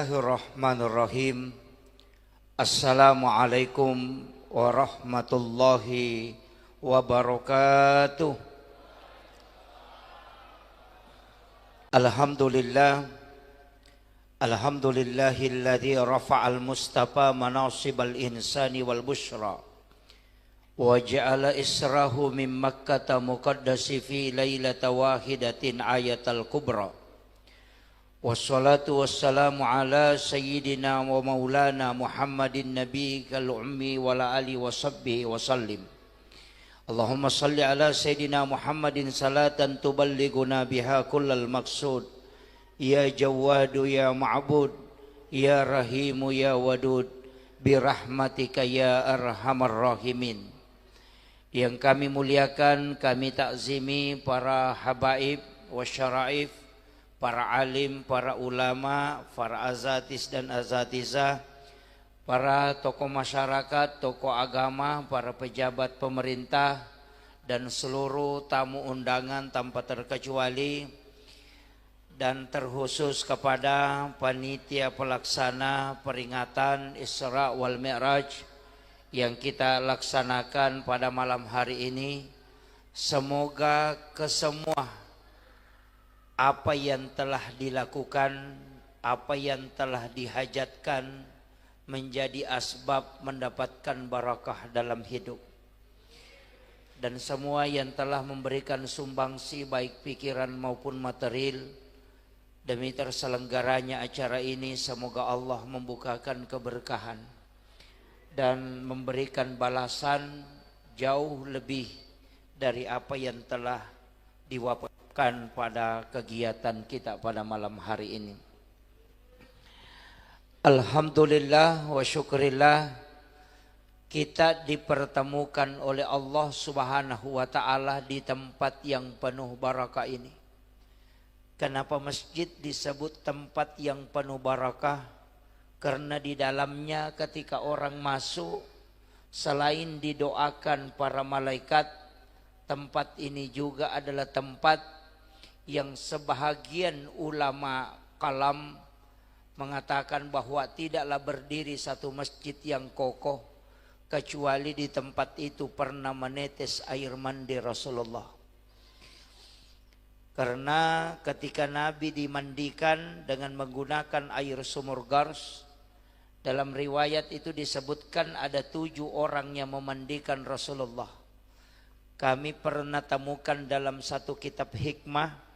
Bismillahirrahmanirrahim. Assalamualaikum warahmatullahi wabarakatuh. Alhamdulillahilladzi rafa'al mustafa manasibal insani wal busyra wa ja'ala israhu min makkata muqaddasi fi lailata wahidatin ayatal kubra. Wassalatu wassalamu ala sayyidina wa maulana Muhammadin nabi kal ummi wa la ali wa sahbihi wa sallim. Allahumma salli ala sayyidina Muhammadin salatan tuballighuna biha kullal maqsud. Ya Jawadu ya Ma'bud, ya Rahimu ya Wadud, birahmatika ya arhamar rahimin. Yang kami muliakan, kami takzimi para habaib wa syara'if, para alim, para ulama, para azatis dan azatizah, para tokoh masyarakat, tokoh agama, para pejabat pemerintah, dan seluruh tamu undangan tanpa terkecuali, dan terkhusus kepada panitia pelaksana peringatan Isra wal Mi'raj yang kita laksanakan pada malam hari ini. Semoga kesemua apa yang telah dilakukan, apa yang telah dihajatkan menjadi asbab mendapatkan barakah dalam hidup. Dan semua yang telah memberikan sumbangsi baik pikiran maupun material demi terselenggaranya acara ini, semoga Allah membukakan keberkahan dan memberikan balasan jauh lebih dari apa yang telah diwafatkan pada kegiatan kita pada malam hari ini. Alhamdulillah wa syukurillah, kita dipertemukan oleh Allah Subhanahu wa ta'ala di tempat yang penuh barakah ini. Kenapa masjid disebut tempat yang penuh barakah? Karena di dalamnya ketika orang masuk, selain didoakan para malaikat, tempat ini juga adalah tempat yang sebahagian ulama kalam mengatakan bahwa tidaklah berdiri satu masjid yang kokoh kecuali di tempat itu pernah menetes air mandi Rasulullah. Karena ketika Nabi dimandikan dengan menggunakan air sumur Gars, dalam riwayat itu disebutkan ada 7 orang yang memandikan Rasulullah. Kami pernah temukan dalam satu kitab hikmah,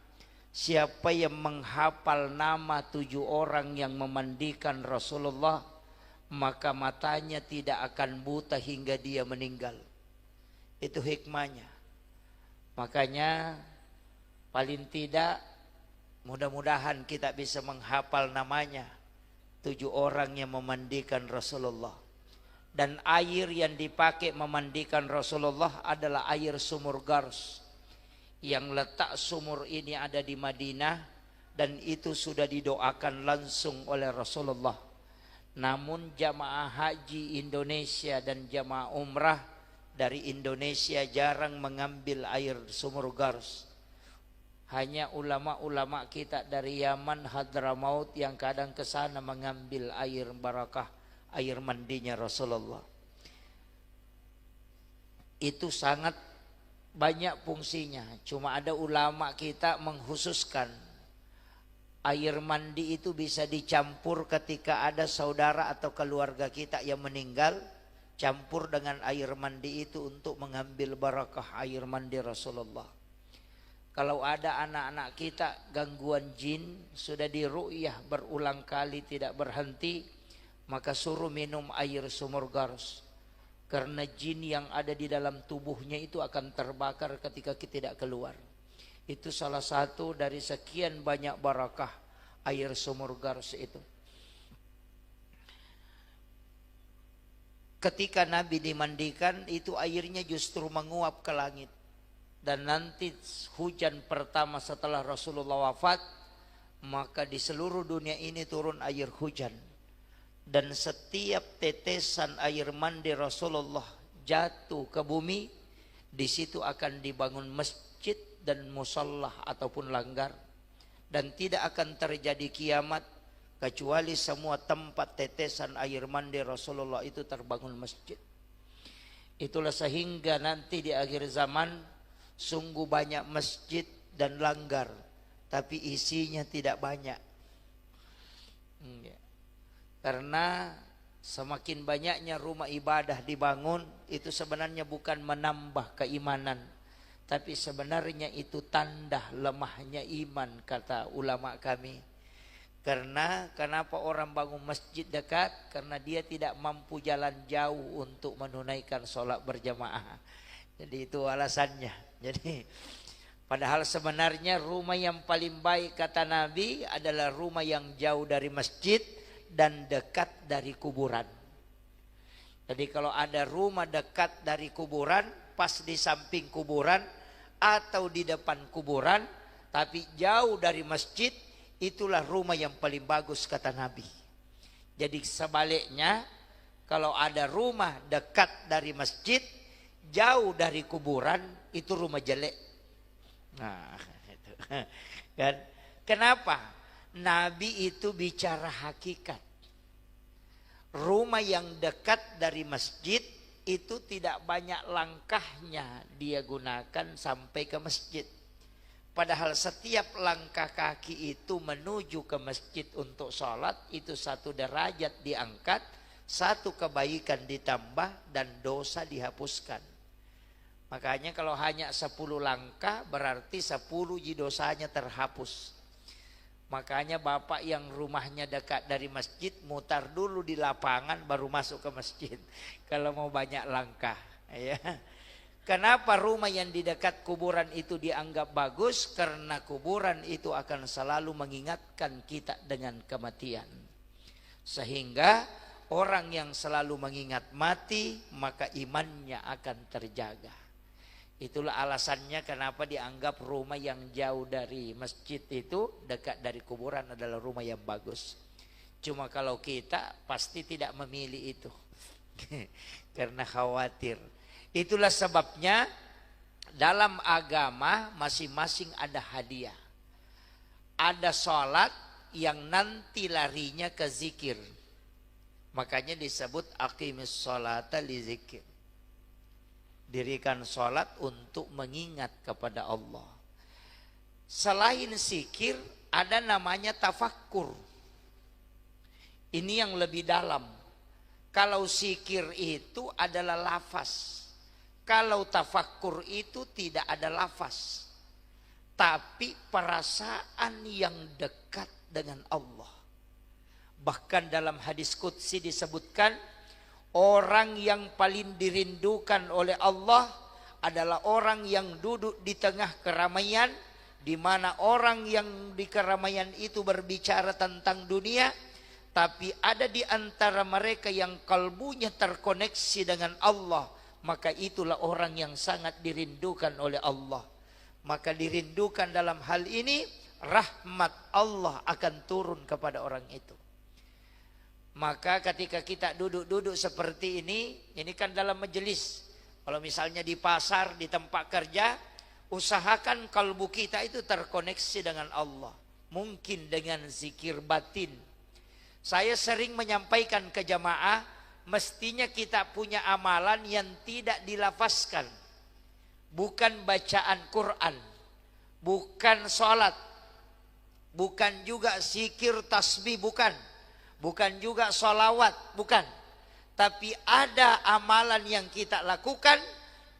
siapa yang menghafal nama 7 orang yang memandikan Rasulullah, maka matanya tidak akan buta hingga dia meninggal. Itu hikmahnya. Makanya paling tidak mudah-mudahan kita bisa menghafal namanya 7 orang yang memandikan Rasulullah. Dan air yang dipakai memandikan Rasulullah adalah air sumur Gars. Yang letak sumur ini ada di Madinah, dan itu sudah didoakan langsung oleh Rasulullah. Namun jamaah haji Indonesia dan jamaah umrah dari Indonesia jarang mengambil air sumur Gars. Hanya ulama-ulama kita dari Yaman, Hadramaut yang kadang ke sana mengambil air barakah, air mandinya Rasulullah. Itu sangat banyak fungsinya. Cuma ada ulama kita mengkhususkan air mandi itu bisa dicampur ketika ada saudara atau keluarga kita yang meninggal, campur dengan air mandi itu untuk mengambil barakah air mandi Rasulullah. Kalau ada anak-anak kita gangguan jin, sudah diru'yah berulang kali tidak berhenti, maka suruh minum air sumur Gars. Karena jin yang ada di dalam tubuhnya itu akan terbakar ketika kita tidak keluar. Itu salah satu dari sekian banyak barakah air sumur Gars itu. Ketika Nabi dimandikan, itu airnya justru menguap ke langit. Dan nanti hujan pertama setelah Rasulullah wafat, maka di seluruh dunia ini turun air hujan. Dan setiap tetesan air mandi Rasulullah jatuh ke bumi, di situ akan dibangun masjid dan musallah ataupun langgar. Dan tidak akan terjadi kiamat kecuali semua tempat tetesan air mandi Rasulullah itu terbangun masjid. Itulah sehingga nanti di akhir zaman sungguh banyak masjid dan langgar, tapi isinya tidak banyak. Karena semakin banyaknya rumah ibadah dibangun, itu sebenarnya bukan menambah keimanan, tapi sebenarnya itu tanda lemahnya iman, kata ulama kami. Karena kenapa orang bangun masjid dekat? Karena dia tidak mampu jalan jauh untuk menunaikan sholat berjamaah. Jadi itu alasannya. Jadi padahal sebenarnya rumah yang paling baik kata Nabi adalah rumah yang jauh dari masjid dan dekat dari kuburan. Jadi kalau ada rumah dekat dari kuburan, pas di samping kuburan atau di depan kuburan, tapi jauh dari masjid, itulah rumah yang paling bagus kata Nabi. Jadi sebaliknya, kalau ada rumah dekat dari masjid, jauh dari kuburan, itu rumah jelek. Nah, itu kan. Kenapa? Nabi itu bicara hakikat. Rumah yang dekat dari masjid itu tidak banyak langkahnya dia gunakan sampai ke masjid. Padahal setiap langkah kaki itu menuju ke masjid untuk sholat, itu satu derajat diangkat, satu kebaikan ditambah, dan dosa dihapuskan. Makanya kalau hanya 10 langkah berarti 10 dosanya terhapus. Makanya bapak yang rumahnya dekat dari masjid mutar dulu di lapangan baru masuk ke masjid. Kalau mau banyak langkah. Ya. Kenapa rumah yang di dekat kuburan itu dianggap bagus? Karena kuburan itu akan selalu mengingatkan kita dengan kematian. Sehingga orang yang selalu mengingat mati, maka imannya akan terjaga. Itulah alasannya kenapa dianggap rumah yang jauh dari masjid itu, dekat dari kuburan adalah rumah yang bagus. Cuma kalau kita pasti tidak memilih itu. Karena khawatir. Itulah sebabnya dalam agama masing-masing ada hadiah. Ada sholat yang nanti larinya ke zikir. Makanya disebut aqimis sholata li zikir. Dirikan sholat untuk mengingat kepada Allah. Selain zikir ada namanya tafakkur. Ini yang lebih dalam. Kalau zikir itu adalah lafaz. Kalau tafakkur itu tidak ada lafaz, tapi perasaan yang dekat dengan Allah. Bahkan dalam hadis qudsi disebutkan, orang yang paling dirindukan oleh Allah adalah orang yang duduk di tengah keramaian, di mana orang yang di keramaian itu berbicara tentang dunia, tapi ada di antara mereka yang kalbunya terkoneksi dengan Allah. Maka itulah orang yang sangat dirindukan oleh Allah. Maka dirindukan dalam hal ini, rahmat Allah akan turun kepada orang itu. Maka ketika kita duduk-duduk seperti ini kan dalam majelis. Kalau misalnya di pasar, di tempat kerja, usahakan kalbu kita itu terkoneksi dengan Allah. Mungkin dengan zikir batin. Saya sering menyampaikan ke jamaah, mestinya kita punya amalan yang tidak dilafazkan. Bukan bacaan Quran, bukan sholat, bukan juga zikir tasbih, bukan juga sholawat, bukan. Tapi ada amalan yang kita lakukan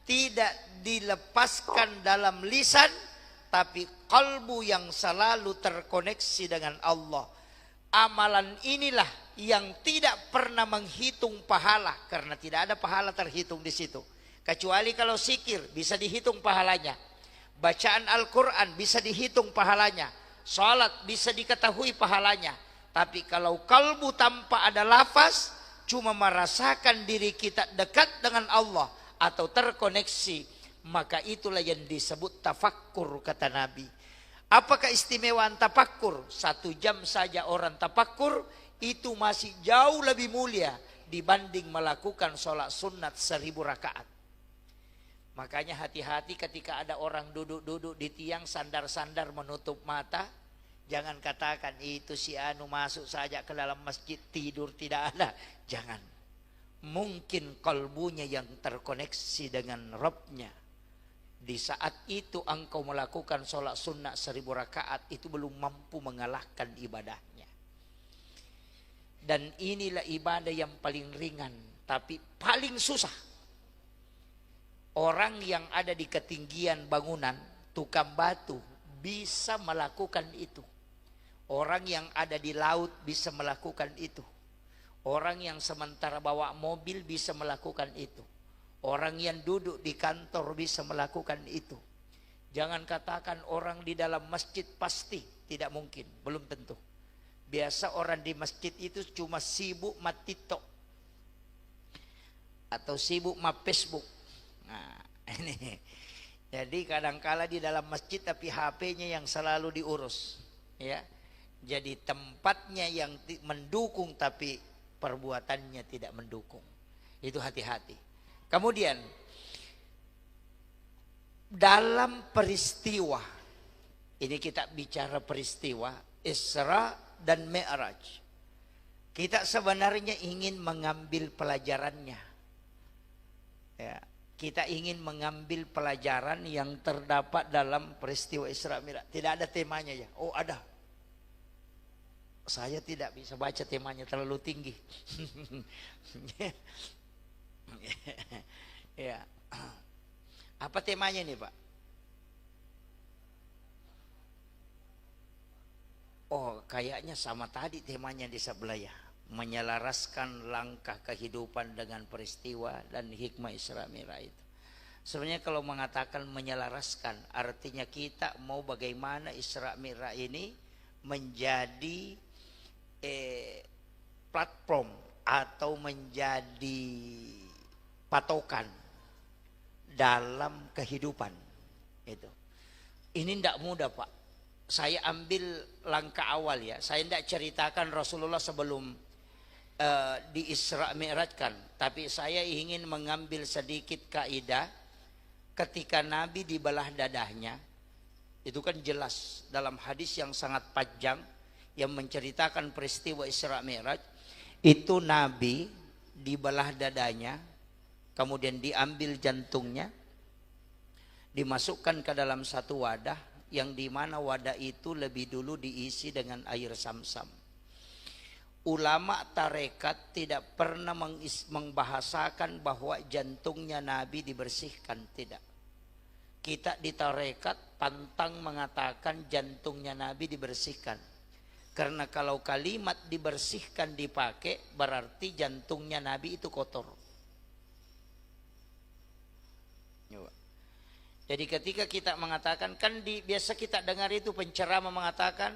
tidak dilepaskan dalam lisan, tapi kalbu yang selalu terkoneksi dengan Allah. Amalan inilah yang tidak pernah menghitung pahala, karena tidak ada pahala terhitung di situ. Kecuali kalau zikir bisa dihitung pahalanya, bacaan Al-Quran bisa dihitung pahalanya, salat bisa diketahui pahalanya. Tapi kalau kalbu tanpa ada lafaz, cuma merasakan diri kita dekat dengan Allah atau terkoneksi, maka itulah yang disebut tafakkur kata Nabi. Apakah istimewaan tafakkur? 1 jam saja orang tafakkur itu masih jauh lebih mulia dibanding melakukan sholat sunat 1000 rakaat. Makanya hati-hati ketika ada orang duduk-duduk di tiang sandar-sandar menutup mata. Jangan katakan itu si anu masuk saja ke dalam masjid tidur tidak ada. Jangan. Mungkin kalbunya yang terkoneksi dengan Rabbnya. Di saat itu engkau melakukan sholat sunnah 1000 rakaat itu belum mampu mengalahkan ibadahnya. Dan inilah ibadah yang paling ringan tapi paling susah. Orang yang ada di ketinggian bangunan, tukang batu bisa melakukan itu. Orang yang ada di laut bisa melakukan itu. Orang yang sementara bawa mobil bisa melakukan itu. Orang yang duduk di kantor bisa melakukan itu. Jangan katakan orang di dalam masjid pasti, tidak mungkin, belum tentu. Biasa orang di masjid itu cuma sibuk ma TikTok atau sibuk ma Facebook. Nah, ini. Jadi kadangkala di dalam masjid tapi HP-nya yang selalu diurus, ya. Jadi tempatnya yang mendukung tapi perbuatannya tidak mendukung. Itu hati-hati. Kemudian dalam peristiwa ini kita bicara peristiwa Isra dan Mi'raj. Kita sebenarnya ingin mengambil pelajarannya. Ya, kita ingin mengambil pelajaran yang terdapat dalam peristiwa Isra Mi'raj. Tidak ada temanya ya. Oh, ada. Saya tidak bisa baca temanya, terlalu tinggi. Ya. Apa temanya nih, Pak? Oh, kayaknya sama tadi temanya di sebelah ya. Menyelaraskan langkah kehidupan dengan peristiwa dan hikmah Isra Mi'raj itu. Sebenarnya kalau mengatakan menyelaraskan, artinya kita mau bagaimana Isra Mi'raj ini menjadi platform atau menjadi patokan dalam kehidupan itu. Ini tidak mudah, Pak. Saya ambil langkah awal ya. Saya tidak ceritakan Rasulullah sebelum di Isra Mi'rajkan, tapi saya ingin mengambil sedikit kaidah ketika Nabi dibelah dadahnya. Itu kan jelas dalam hadis yang sangat panjang yang menceritakan peristiwa Isra Mi'raj. Itu Nabi dibelah dadanya, kemudian diambil jantungnya, dimasukkan ke dalam satu wadah, yang dimana wadah itu lebih dulu diisi dengan air Zam-Zam. Ulama tarekat tidak pernah membahasakan bahwa jantungnya Nabi dibersihkan, tidak. Kita di tarekat pantang mengatakan jantungnya Nabi dibersihkan. Karena kalau kalimat dibersihkan dipakai, berarti jantungnya Nabi itu kotor. Jadi ketika kita mengatakan, kan biasa kita dengar itu penceramah mengatakan,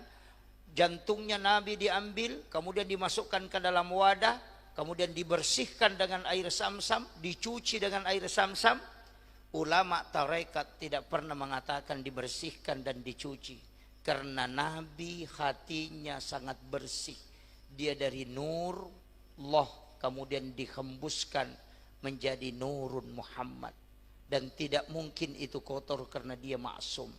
jantungnya Nabi diambil, kemudian dimasukkan ke dalam wadah, kemudian dibersihkan dengan air Zam-Zam, dicuci dengan air Zam-Zam. Ulama tarekat tidak pernah mengatakan dibersihkan dan dicuci. Karena Nabi hatinya sangat bersih. Dia dari nur Allah kemudian dihembuskan menjadi nurun Muhammad. Dan tidak mungkin itu kotor karena dia maksum.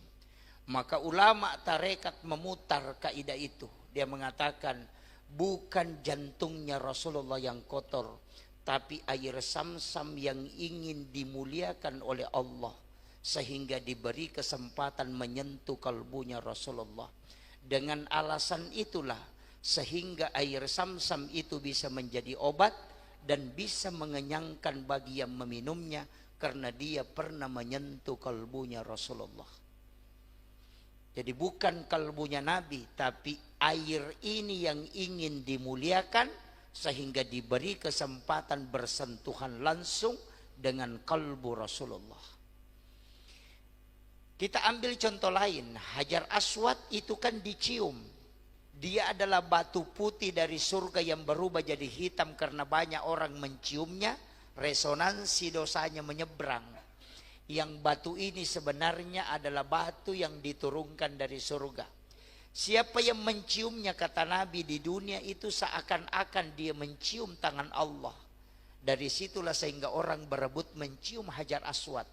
Maka ulama tarekat memutar kaidah itu. Dia mengatakan bukan jantungnya Rasulullah yang kotor, tapi air Zam-Zam yang ingin dimuliakan oleh Allah, sehingga diberi kesempatan menyentuh kalbunya Rasulullah. Dengan alasan itulah sehingga air Zam-Zam itu bisa menjadi obat dan bisa mengenyangkan bagi yang meminumnya, karena dia pernah menyentuh kalbunya Rasulullah. Jadi bukan kalbunya Nabi, tapi air ini yang ingin dimuliakan sehingga diberi kesempatan bersentuhan langsung dengan kalbu Rasulullah. Kita ambil contoh lain, Hajar Aswad itu kan dicium. Dia adalah batu putih dari surga yang berubah jadi hitam karena banyak orang menciumnya, resonansi dosanya menyeberang. Yang batu ini sebenarnya adalah batu yang diturunkan dari surga. Siapa yang menciumnya, kata Nabi, di dunia itu seakan-akan dia mencium tangan Allah. Dari situlah sehingga orang berebut mencium Hajar Aswad.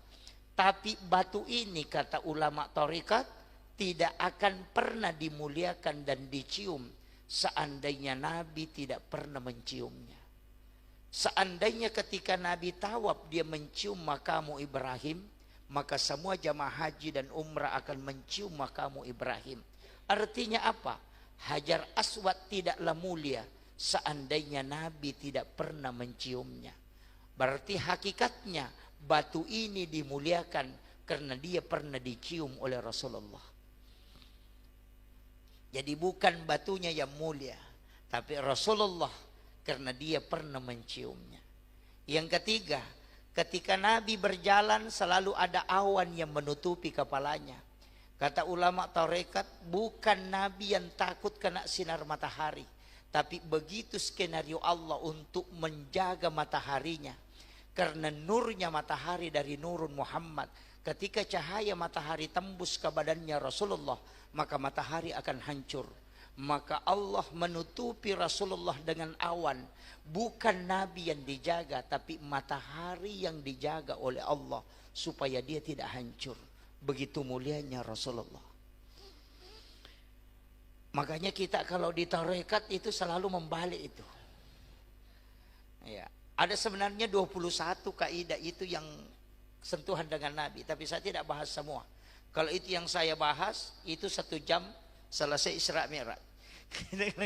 Tapi batu ini, kata ulama tarekat, tidak akan pernah dimuliakan dan dicium seandainya Nabi tidak pernah menciumnya. Seandainya ketika Nabi tawaf dia mencium makamu Ibrahim, maka semua jamaah haji dan umrah akan mencium makamu Ibrahim. Artinya apa? Hajar Aswad tidaklah mulia seandainya Nabi tidak pernah menciumnya. Berarti hakikatnya batu ini dimuliakan karena dia pernah dicium oleh Rasulullah. Jadi bukan batunya yang mulia, tapi Rasulullah karena dia pernah menciumnya. Yang ketiga, ketika Nabi berjalan selalu ada awan yang menutupi kepalanya. Kata ulama tarekat, bukan Nabi yang takut kena sinar matahari, tapi begitu skenario Allah untuk menjaga mataharinya. Karena nurnya matahari dari nurun Muhammad. Ketika cahaya matahari tembus ke badannya Rasulullah, maka matahari akan hancur. Maka Allah menutupi Rasulullah dengan awan. Bukan Nabi yang dijaga, tapi matahari yang dijaga oleh Allah supaya dia tidak hancur. Begitu mulianya Rasulullah. Makanya kita kalau di tarekat itu selalu membalik itu. Ya, ada sebenarnya 21 kaidah itu yang sentuhan dengan Nabi, tapi saya tidak bahas semua. Kalau itu yang saya bahas, itu 1 jam selesai Isra Mi'raj.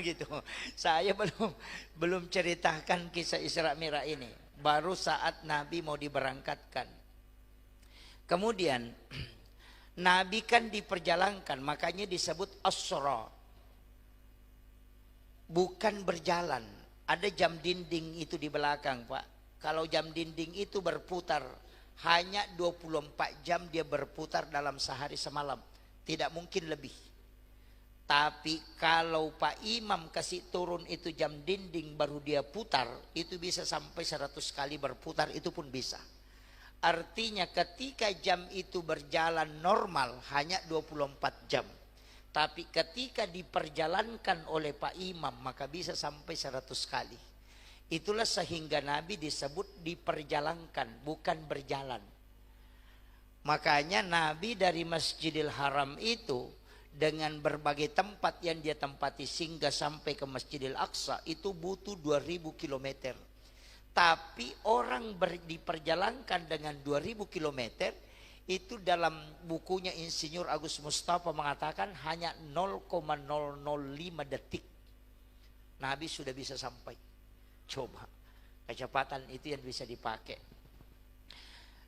Gitu. Saya belum ceritakan kisah Isra Mi'raj ini. Baru saat Nabi mau diberangkatkan. Kemudian Nabi kan diperjalankan, makanya disebut Asra. Bukan berjalan. Ada jam dinding itu di belakang, Pak. Kalau jam dinding itu berputar, hanya 24 jam dia berputar dalam sehari semalam. Tidak mungkin lebih. Tapi kalau Pak Imam kasih turun itu jam dinding baru dia putar, itu bisa sampai 100 kali berputar, itu pun bisa. Artinya ketika jam itu berjalan normal hanya 24 jam. Tapi ketika diperjalankan oleh Pak Imam maka bisa sampai 100 kali. Itulah sehingga Nabi disebut diperjalankan, bukan berjalan. Makanya Nabi dari Masjidil Haram itu dengan berbagai tempat yang dia tempati sehingga sampai ke Masjidil Aqsa itu butuh 2000 km. Tapi orang diperjalankan dengan 2000 km itu dalam bukunya Insinyur Agus Mustafa mengatakan hanya 0,005 detik Nabi sudah bisa sampai. Coba kecepatan itu yang bisa dipakai.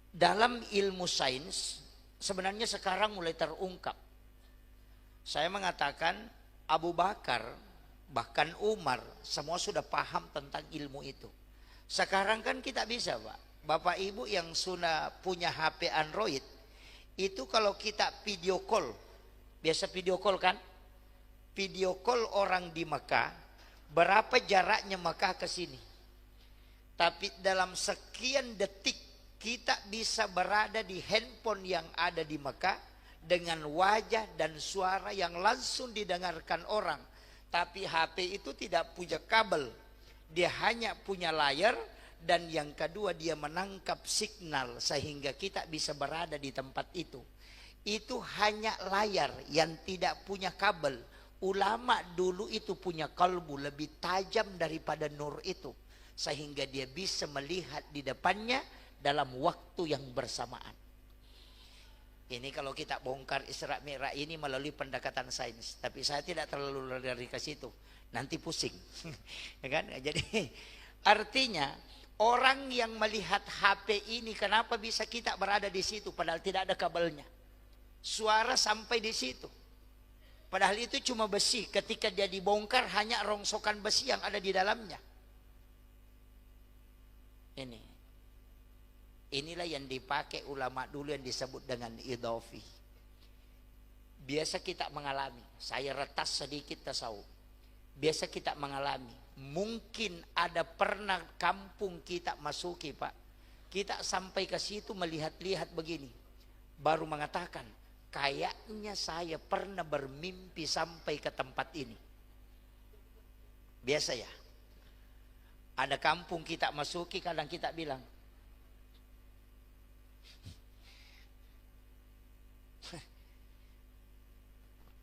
Dalam ilmu sains sebenarnya sekarang mulai terungkap. Saya mengatakan Abu Bakar bahkan Umar semua sudah paham tentang ilmu itu. Sekarang kan kita bisa, Pak. Bapak Ibu yang sudah punya HP Android, itu kalau kita video call, biasa video call kan? Video call orang di Mekah, berapa jaraknya Mekah ke sini? Tapi dalam sekian detik kita bisa berada di handphone yang ada di Mekah dengan wajah dan suara yang langsung didengarkan orang. Tapi HP itu tidak punya kabel, dia hanya punya layar. Dan yang kedua dia menangkap signal sehingga kita bisa berada di tempat itu. Itu hanya layar yang tidak punya kabel. Ulama dulu itu punya kalbu lebih tajam daripada nur itu. Sehingga dia bisa melihat di depannya dalam waktu yang bersamaan. Ini kalau kita bongkar Isra Mi'raj ini melalui pendekatan sains. Tapi saya tidak terlalu lari ke situ. Nanti pusing. Ya kan? Jadi artinya orang yang melihat HP ini kenapa bisa kita berada di situ padahal tidak ada kabelnya. Suara sampai di situ. Padahal itu cuma besi. Ketika dia dibongkar hanya rongsokan besi yang ada di dalamnya. Inilah yang dipakai ulama dulu yang disebut dengan idhofi. Biasa kita mengalami. Saya retas sedikit tasawuf. Biasa kita mengalami. Mungkin ada pernah kampung kita masuki, Pak. Kita sampai ke situ melihat-lihat begini. Baru mengatakan, kayaknya saya pernah bermimpi sampai ke tempat ini. Biasa ya. Ada kampung kita masuki, kadang kita bilang,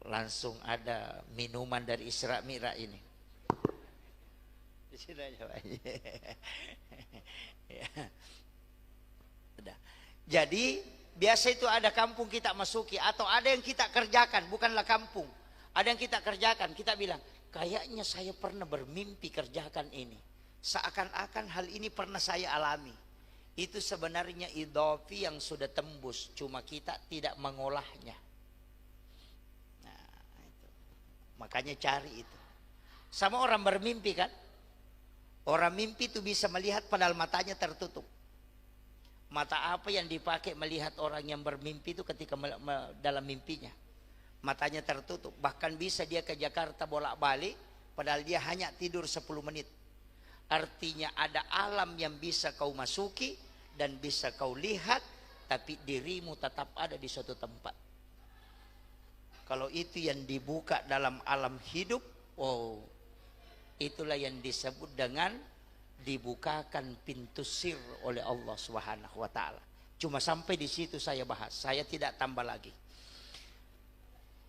langsung ada minuman dari Isra Mi'raj ini. Di sini aja Pak. Ya. Udah. Jadi biasa itu ada kampung kita masuki atau ada yang kita kerjakan, bukanlah kampung. Ada yang kita kerjakan, kita bilang, kayaknya saya pernah bermimpi kerjakan ini. Seakan-akan hal ini pernah saya alami. Itu sebenarnya idhofi yang sudah tembus, cuma kita tidak mengolahnya. Nah, itu. Makanya cari itu. Sama orang bermimpi kan? Orang mimpi itu bisa melihat padahal matanya tertutup. Mata apa yang dipakai melihat orang yang bermimpi itu ketika dalam mimpinya? Matanya tertutup. Bahkan bisa dia ke Jakarta bolak-balik padahal dia hanya tidur 10 menit. Artinya ada alam yang bisa kau masuki dan bisa kau lihat, tapi dirimu tetap ada di suatu tempat. Kalau itu yang dibuka dalam alam hidup, oh, itulah yang disebut dengan dibukakan pintu sir oleh Allah Subhanahu wa taala. Cuma sampai di situ saya bahas, saya tidak tambah lagi.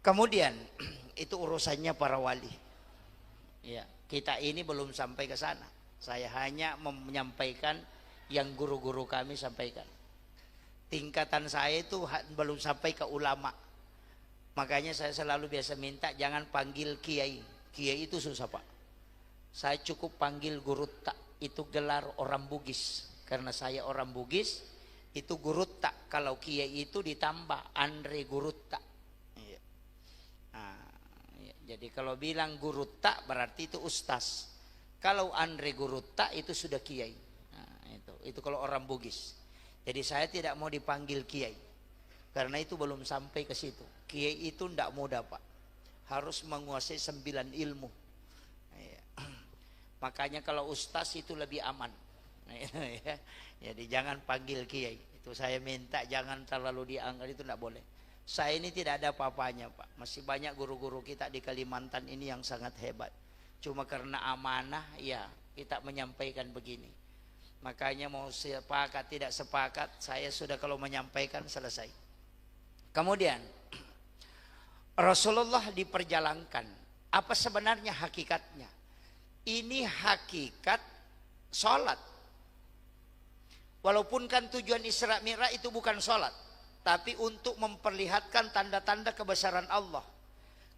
Kemudian itu urusannya para wali. Ya, kita ini belum sampai ke sana. Saya hanya menyampaikan yang guru-guru kami sampaikan. Tingkatan saya itu belum sampai ke ulama. Makanya saya selalu biasa minta jangan panggil kiai. Kiai itu susah Pak. Saya cukup panggil gurutta. Itu gelar orang Bugis. Karena saya orang Bugis, itu gurutta. Kalau kiai itu ditambah Andre Gurutta. Ya. Nah, ya. Jadi kalau bilang gurutta berarti itu ustaz. Kalau Andre Gurutta itu sudah kiai. Nah, itu kalau orang Bugis. Jadi saya tidak mau dipanggil kiai. Karena itu belum sampai ke situ. Kiai itu tidak mudah Pak. Harus menguasai 9 ilmu. Makanya kalau ustaz itu lebih aman. Jadi jangan panggil kiai. Itu saya minta jangan terlalu dianggap, itu tidak boleh. Saya ini tidak ada apa-apanya Pak. Masih banyak guru-guru kita di Kalimantan ini yang sangat hebat. Cuma karena amanah ya kita menyampaikan begini. Makanya mau sepakat tidak sepakat, saya sudah kalau menyampaikan selesai. Kemudian Rasulullah diperjalankan. Apa sebenarnya hakikatnya? Ini hakikat sholat. Walaupun kan tujuan Isra Mi'raj itu bukan sholat, tapi untuk memperlihatkan tanda-tanda kebesaran Allah.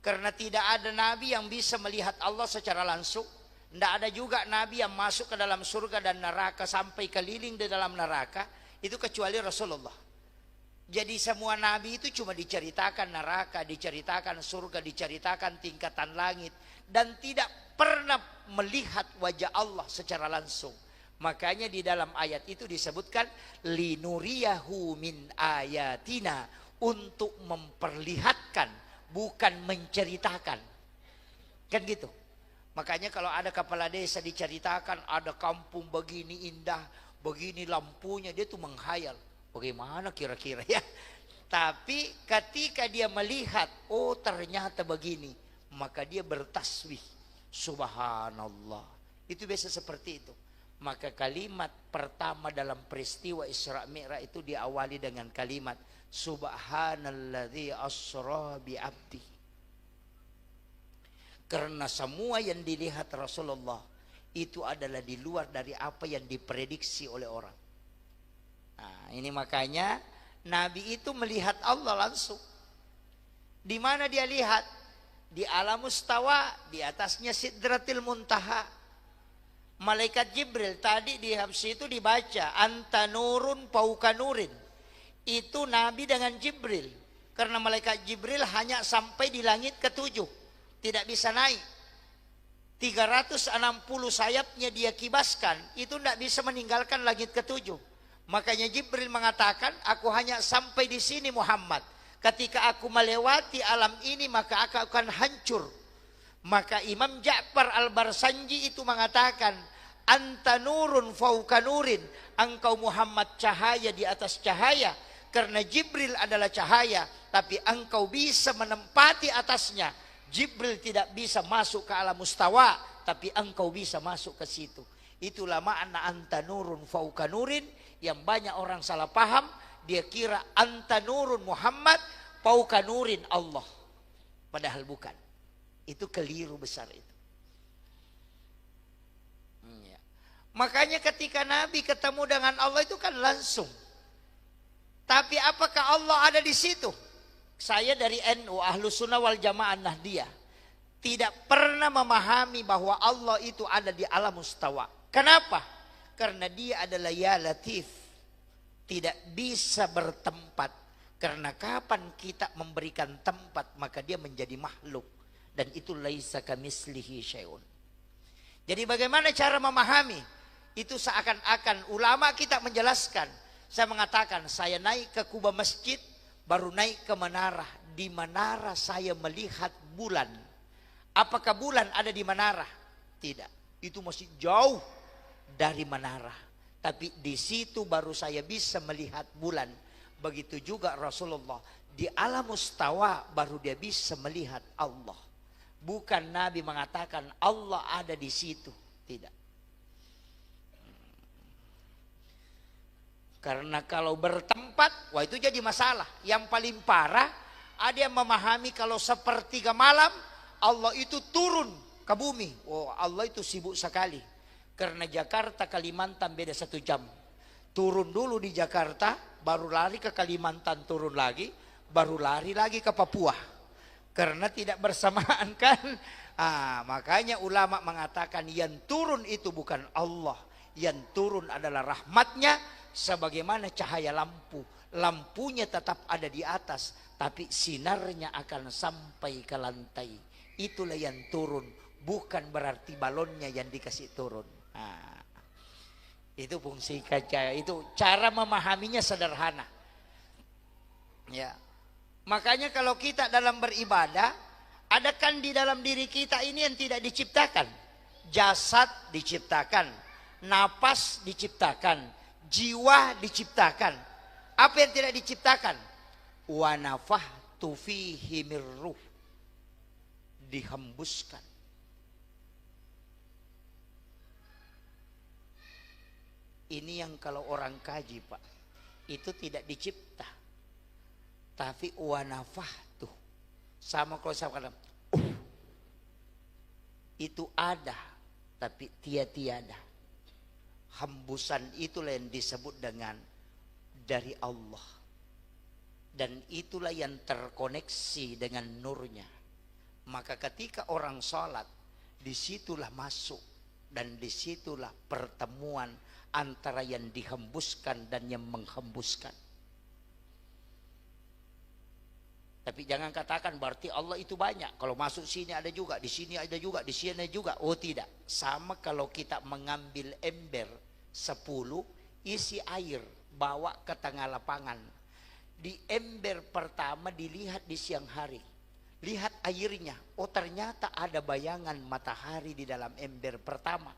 Karena tidak ada nabi yang bisa melihat Allah secara langsung. Tidak ada juga nabi yang masuk ke dalam surga dan neraka sampai keliling di dalam neraka. Itu kecuali Rasulullah. Jadi semua nabi itu cuma diceritakan neraka, diceritakan surga, diceritakan tingkatan langit. Dan tidak pernah melihat wajah Allah secara langsung. Makanya di dalam ayat itu disebutkan linuriyahu min ayatina, untuk memperlihatkan, bukan menceritakan. Kan gitu. Makanya kalau ada kepala desa diceritakan ada kampung begini indah, begini lampunya, dia tuh menghayal. Bagaimana kira-kira ya? Tapi ketika dia melihat, oh ternyata begini, maka dia bertasbih. Subhanallah. Itu biasa seperti itu. Maka kalimat pertama dalam peristiwa Isra Mi'raj itu diawali dengan kalimat Subhanalladzi asra bi abdi. Karena semua yang dilihat Rasulullah itu adalah di luar dari apa yang diprediksi oleh orang. Nah, ini makanya Nabi itu melihat Allah langsung. Di mana dia lihat? Di alam mustawa, di atasnya Sidratil Muntaha. Malaikat Jibril tadi di Habsi itu dibaca anta nurun fauqa nurin. Itu Nabi dengan Jibril. Karena malaikat Jibril hanya sampai di langit ke-7, tidak bisa naik. 360 sayapnya dia kibaskan, itu tidak bisa meninggalkan langit ke-7. Makanya Jibril mengatakan, aku hanya sampai di sini Muhammad. Ketika aku melewati alam ini maka aku akan hancur. Maka Imam Ja'far Al-Barsanji itu mengatakan, anta nurun fauqa nurin, engkau Muhammad cahaya di atas cahaya. Karena Jibril adalah cahaya, tapi engkau bisa menempati atasnya. Jibril tidak bisa masuk ke alam mustawa, tapi engkau bisa masuk ke situ. Itulah makna anta nurun fauqa nurin, yang banyak orang salah paham. Dia kira anta nurun Muhammad fauqa nurin Allah. Padahal bukan. Itu keliru besar itu. Ya. Makanya ketika Nabi ketemu dengan Allah itu kan langsung. Tapi apakah Allah ada di situ? Saya dari NU, Ahlus Sunnah wal Jamaah Nahdiyah, tidak pernah memahami bahwa Allah itu ada di alam mustawa. Kenapa? Karena dia adalah ya latif. Tidak bisa bertempat. Karena kapan kita memberikan tempat, maka dia menjadi makhluk. Dan itu laisa kamislihi syai'un. Jadi bagaimana cara memahami? Itu seakan-akan ulama kita menjelaskan. Saya mengatakan, saya naik ke kubah masjid, baru naik ke menara. Di menara saya melihat bulan. Apakah bulan ada di menara? Tidak. Itu masih jauh dari menara. Tapi di situ baru saya bisa melihat bulan. Begitu juga Rasulullah. Di alam mustawa baru dia bisa melihat Allah. Bukan Nabi mengatakan Allah ada di situ. Tidak. Karena kalau bertempat, wah itu jadi masalah. Yang paling parah, ada yang memahami kalau sepertiga malam, Allah itu turun ke bumi. Oh, Allah itu sibuk sekali. Karena Jakarta, Kalimantan beda 1 jam. Turun dulu di Jakarta, baru lari ke Kalimantan, turun lagi, baru lari lagi ke Papua. Karena tidak bersamaan kan. Makanya ulama mengatakan yang turun itu bukan Allah. Yang turun adalah rahmatnya. Sebagaimana cahaya lampu. Lampunya tetap ada di atas. Tapi sinarnya akan sampai ke lantai. Itulah yang turun. Bukan berarti balonnya yang dikasih turun. Itu fungsi kaca. Itu cara memahaminya sederhana. Ya. Makanya kalau kita dalam beribadah, ada kan di dalam diri kita ini yang tidak diciptakan. Jasad diciptakan. Napas diciptakan. Jiwa diciptakan. Apa yang tidak diciptakan? Wa nafahtu fihi mir ruh. Dihembuskan. Ini yang kalau orang kaji Pak, itu tidak dicipta. Tapi wa nafahtu. Sama kalau saya katakan, itu ada, tapi tiada. Hembusan itulah yang disebut dengan dari Allah. Dan itulah yang terkoneksi dengan nurnya. Maka ketika orang sholat, disitulah masuk. Dan disitulah pertemuan antara yang dihembuskan dan yang menghembuskan. Tapi jangan katakan berarti Allah itu banyak. Kalau masuk sini ada juga, di sini ada juga, di sini ada juga. Oh tidak. Sama kalau kita mengambil ember 10, isi air, bawa ke tengah lapangan. Di ember pertama dilihat di siang hari. Lihat airnya. Oh ternyata ada bayangan matahari di dalam ember pertama.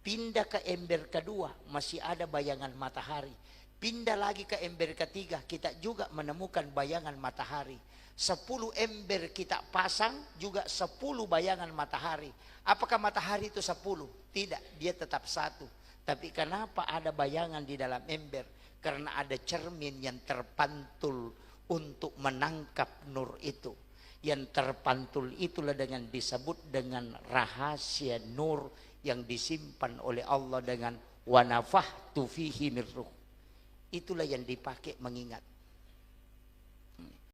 Pindah ke ember kedua, masih ada bayangan matahari. Pindah lagi ke ember ketiga, kita juga menemukan bayangan matahari. 10 ember kita pasang juga 10 bayangan matahari. Apakah matahari itu 10? Tidak, dia tetap satu. Tapi kenapa ada bayangan di dalam ember? Karena ada cermin yang terpantul untuk menangkap nur itu. Yang terpantul itulah dengan disebut dengan rahasia nur yang disimpan oleh Allah dengan wa nafahtu fihi mir ruh. Itulah yang dipakai mengingat.